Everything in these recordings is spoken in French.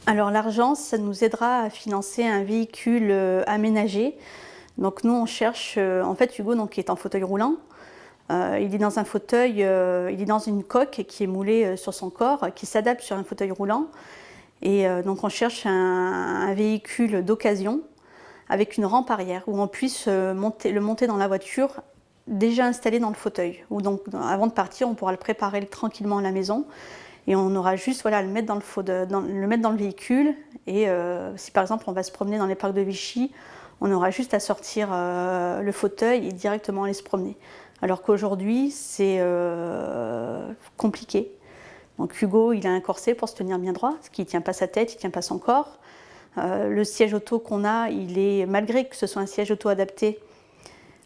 Alors l'argent, ça nous aidera à financer un véhicule aménagé. Donc nous, on cherche, en fait, Hugo donc, qui est en fauteuil roulant. Il est dans un fauteuil, il est dans une coque qui est moulée sur son corps, qui s'adapte sur un fauteuil roulant. Et donc on cherche un véhicule d'occasion avec une rampe arrière où on puisse le monter dans la voiture déjà installé dans le fauteuil. Ou donc avant de partir, on pourra le préparer tranquillement à la maison. Et on aura juste voilà, à le mettre le mettre dans le véhicule. Et si par exemple on va se promener dans les parcs de Vichy, on aura juste à sortir le fauteuil et directement aller se promener. Alors qu'aujourd'hui, c'est compliqué. Donc Hugo, il a un corset pour se tenir bien droit, parce qu'il ne tient pas sa tête, il ne tient pas son corps. Le siège auto qu'on a, il est, malgré que ce soit un siège auto adapté,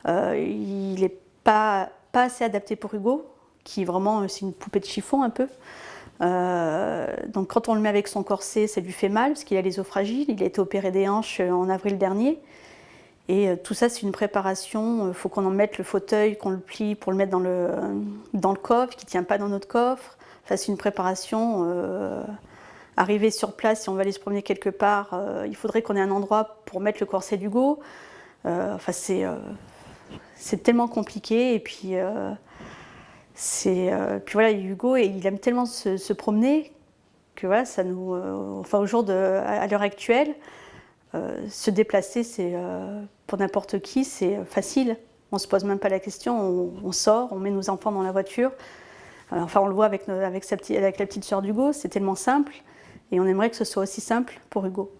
il n'est pas assez adapté pour Hugo, qui vraiment, c'est une poupée de chiffon un peu. Donc quand on le met avec son corset, ça lui fait mal parce qu'il a les os fragiles. Il a été opéré des hanches en avril dernier. Et tout ça, c'est une préparation. Il faut qu'on en mette le fauteuil, qu'on le plie pour le mettre dans le coffre, qui ne tient pas dans notre coffre. Enfin, c'est une préparation. Arriver sur place, si on va aller se promener quelque part, il faudrait qu'on ait un endroit pour mettre le corset d'Hugo. Enfin, c'est tellement compliqué. Et puis... puis voilà, Hugo, il aime tellement se promener que voilà, ça nous, enfin à l'heure actuelle, se déplacer, pour n'importe qui, c'est facile. On se pose même pas la question, on sort, on met nos enfants dans la voiture. Enfin, on le voit avec la petite sœur d'Hugo, c'est tellement simple, et on aimerait que ce soit aussi simple pour Hugo.